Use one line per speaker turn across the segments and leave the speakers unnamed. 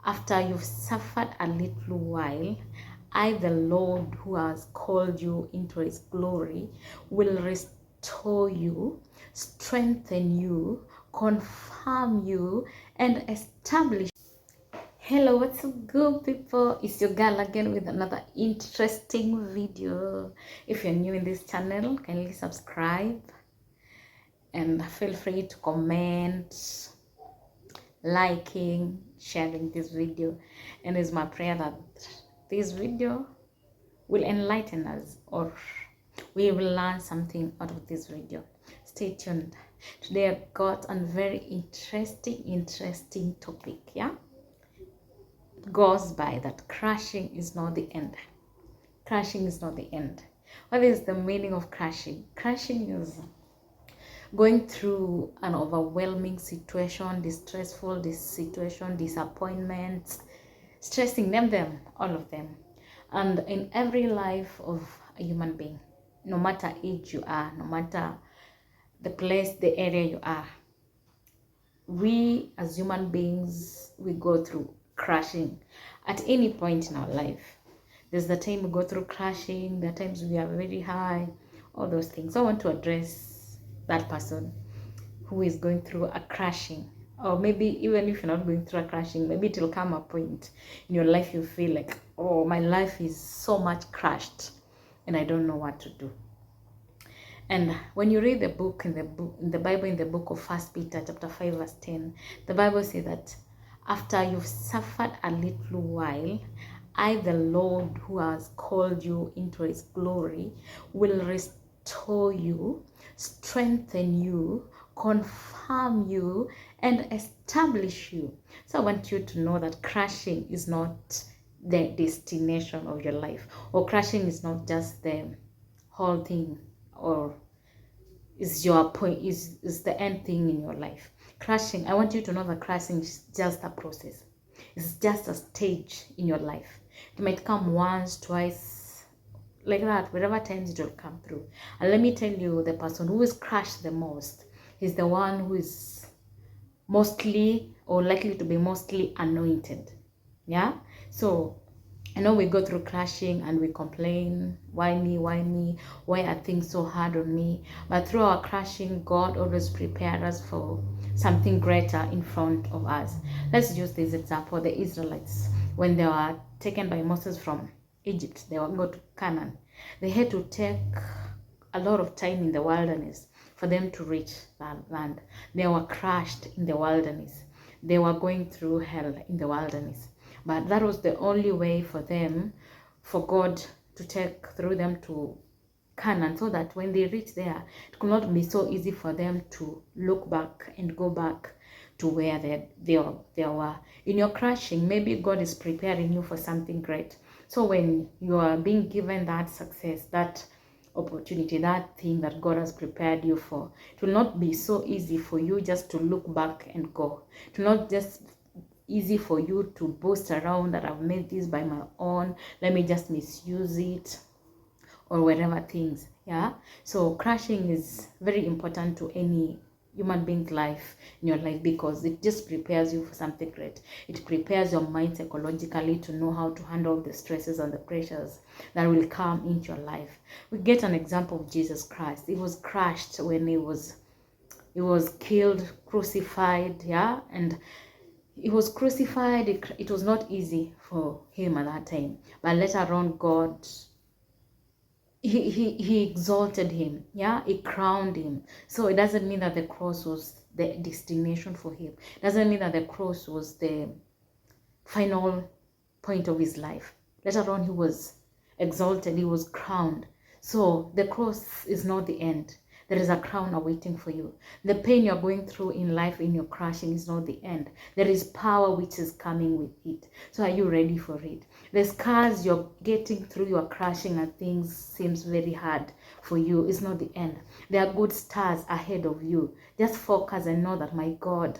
after you've suffered a little while, I, the Lord who has called you into his glory, will restore you, strengthen you, confirm you, and establish. Hello, what's up, good people? It's your girl again with another interesting video. If you're new in this channel, kindly subscribe and feel free to comment, liking, sharing this video. And it's my prayer that this video will enlighten us, or we will learn something out of this video. Stay tuned. Today I've got a very interesting topic. Goes by that crashing is not the end. Crashing is not the end. What is the meaning of crashing? Crashing is going through an overwhelming situation, distressful situation, disappointments, stressing, name them, all of them. And in every life of a human being, no matter age you are, no matter the place, the area you are, we as human beings, we go through crashing at any point in our life. There's the time we go through crashing, the times we are very high, all those things. So I want to address that person who is going through a crashing, or maybe even if you're not going through a crashing, maybe it will come a point in your life you feel like, oh, my life is so much crashed and I don't know what to do. And when you read the book in the Bible, in the book of 1 Peter chapter 5 verse 10, the Bible says that after you've suffered a little while, I, the Lord who has called you into his glory, will restore you, strengthen you, confirm you, and establish you. So I want you to know that crashing is not the destination of your life, or crashing is not just the whole thing, or is your point, is the end thing in your life. Crashing, I want you to know that crashing is just a process. It's just a stage in your life. It might come once, twice, like that, wherever times it will come through. And let me tell you, the person who is crushed the most is the one who is mostly, or likely to be mostly, anointed. So I know we go through crashing and we complain, why me, why are things so hard on me? But through our crashing, God always prepared us for something greater in front of us. Let's use this example. The Israelites, when they were taken by Moses from Egypt, they were going to Canaan. They had to take a lot of time in the wilderness for them to reach that land. They were crushed in the wilderness. They were going through hell in the wilderness. But that was the only way for them, for God to take through them to Canaan, so that when they reach there, it could not be so easy for them to look back and go back to where they were. In your crashing, maybe God is preparing you for something great. So when you are being given that success, that opportunity, that thing that God has prepared you for, it will not be so easy for you just to look back and go. It will not just easy for you to boast around that I've made this by my own, let me just misuse it, or whatever things. So crashing is very important to any human being's life, in your life, because it just prepares you for something great. It prepares your mind psychologically to know how to handle the stresses and the pressures that will come into your life. We get an example of Jesus Christ. He was crushed when he was killed, crucified, and he was crucified. It was not easy for him at that time, but later on, God, he exalted him. He crowned him. So it doesn't mean that the cross was the destination for him. It doesn't mean that the cross was the final point of his life. Later on, he was exalted. He was crowned. So the cross is not the end. There is a crown awaiting for you. The pain you're going through in life, in your crashing, is not the end. There is power which is coming with it. So are you ready for it? The scars you're getting through your crashing and things seems very hard for you is not the end. There are good stars ahead of you. Just focus and know that my God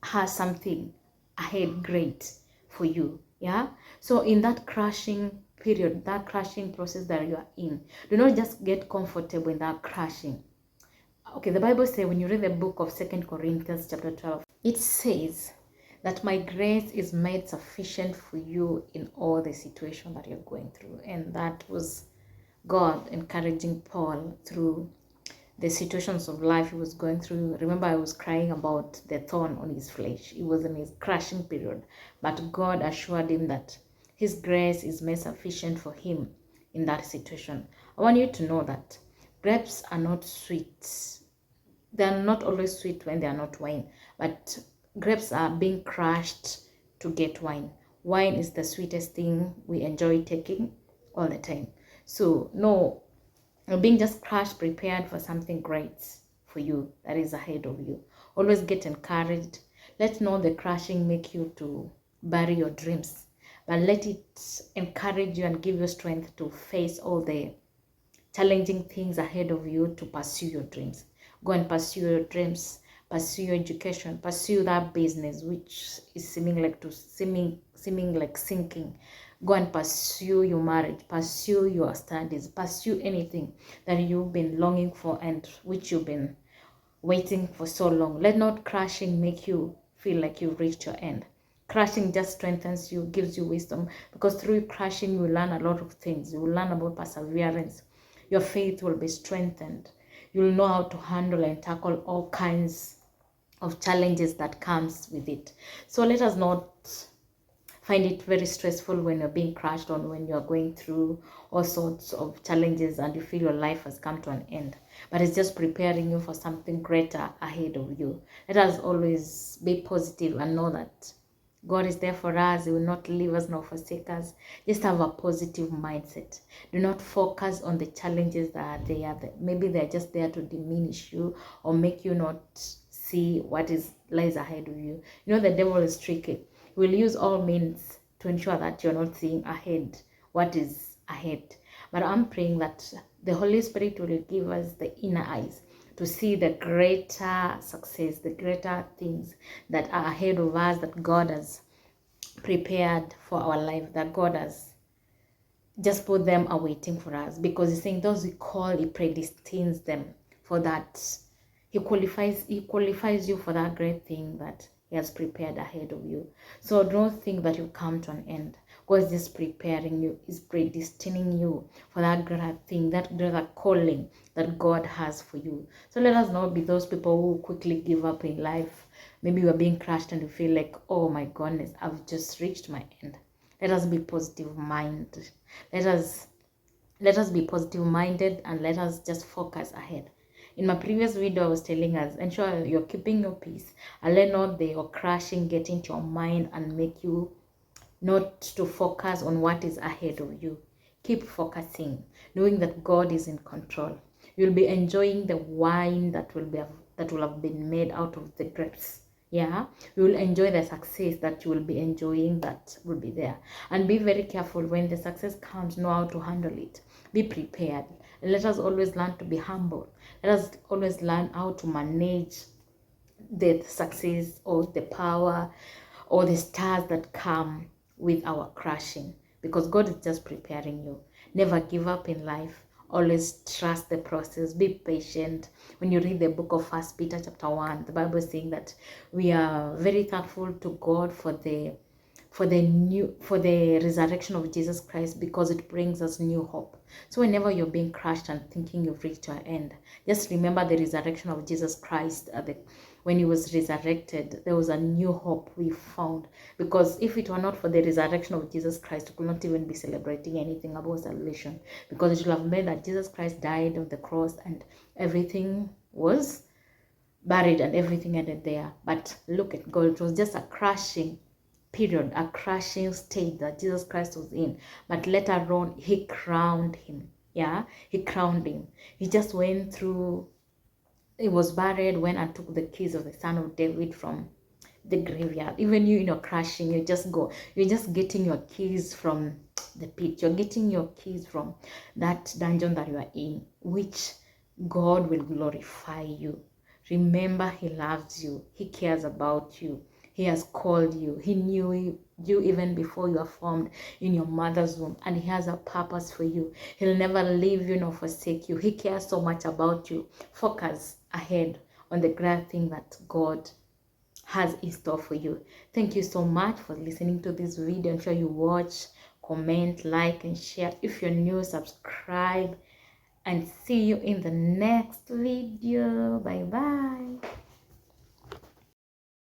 has something ahead great for you. So in that crashing period, that crashing process that you are in, do not just get comfortable in that crashing. Okay, the Bible says, when you read the book of 2 Corinthians chapter 12, it says that my grace is made sufficient for you in all the situation that you're going through. And that was God encouraging Paul through the situations of life he was going through. Remember, I was crying about the thorn on his flesh. It was in his crushing period. But God assured him that his grace is made sufficient for him in that situation. I want you to know that grapes are not sweet. They are not always sweet when they are not wine. But grapes are being crushed to get wine. Wine is the sweetest thing we enjoy taking all the time. So, no, you're being just crushed, prepared for something great for you that is ahead of you. Always get encouraged. Let not the crushing make you to bury your dreams, but let it encourage you and give you strength to face all the challenging things ahead of you to pursue your dreams. Go and pursue your dreams, pursue your education, pursue that business which is seeming like sinking. Go and pursue your marriage, pursue your studies, pursue anything that you've been longing for and which you've been waiting for so long. Let not crashing make you feel like you've reached your end. Crashing just strengthens you, gives you wisdom, because through crashing you learn a lot of things. You will learn about perseverance. Your faith will be strengthened. You'll know how to handle and tackle all kinds of challenges that comes with it. So let us not find it very stressful when you're being crushed on, when you're going through all sorts of challenges and you feel your life has come to an end. But it's just preparing you for something greater ahead of you. Let us always be positive and know that God is there for us. He will not leave us nor forsake us. Just have a positive mindset. Do not focus on the challenges that are there. Maybe they're just there to diminish you or make you not see what lies ahead of you. You know, the devil is tricky. He will use all means to ensure that you're not seeing ahead what is ahead. But I'm praying that the Holy Spirit will give us the inner eyes to see the greater success, the greater things that are ahead of us, that God has prepared for our life, that God has just put them awaiting for us. Because he's saying those he call, he predestines them for that. He qualifies you for that great thing that he has prepared ahead of you. So don't think that you come to an end. God is just preparing you, is predestining you for that great thing, that greater calling that God has for you. So let us not be those people who quickly give up in life. Maybe you are being crushed and you feel like, oh my goodness, I've just reached my end. Let us be positive minded. Let us be positive minded and let us just focus ahead. In my previous video, I was telling us, ensure you're keeping your peace and let not your crashing get into your mind and make you not to focus on what is ahead of you. Keep focusing, knowing that God is in control. You'll be enjoying the wine that will have been made out of the grapes. Yeah, you will enjoy the success that you will be enjoying, that will be there. And be very careful when the success comes, know how to handle it. Be prepared. And let us always learn to be humble. Let us always learn how to manage the success or the power or the stars that come with our crashing, because God is just preparing you. Never give up in life. Always trust the process. Be patient. When you read the book of 1 Peter chapter 1, the Bible is saying that we are very thankful to God for the resurrection of Jesus Christ, because it brings us new hope. So whenever you're being crushed and thinking you've reached your end, just remember the resurrection of Jesus Christ. When he was resurrected, there was a new hope we found. Because if it were not for the resurrection of Jesus Christ, we could not even be celebrating anything about salvation, because it would have meant that Jesus Christ died on the cross and everything was buried and everything ended there. But look at God. It was just a crashing period, a crashing state that Jesus Christ was in. But later on, he crowned him. Yeah, he crowned him. He just went through, he was buried, went and took the keys of the Son of David from the graveyard. Even you in your crashing, you're just getting your keys from the pit. You're getting your keys from that dungeon that you are in, which God will glorify you. Remember, he loves you. He cares about you. He has called you. He knew you even before you are formed in your mother's womb. And he has a purpose for you. He'll never leave you nor forsake you. He cares so much about you. Focus ahead on the great thing that God has in store for you. Thank you so much for listening to this video. I'm sure you watch, comment, like, and share. If you're new, subscribe, and see you in the next video. Bye bye.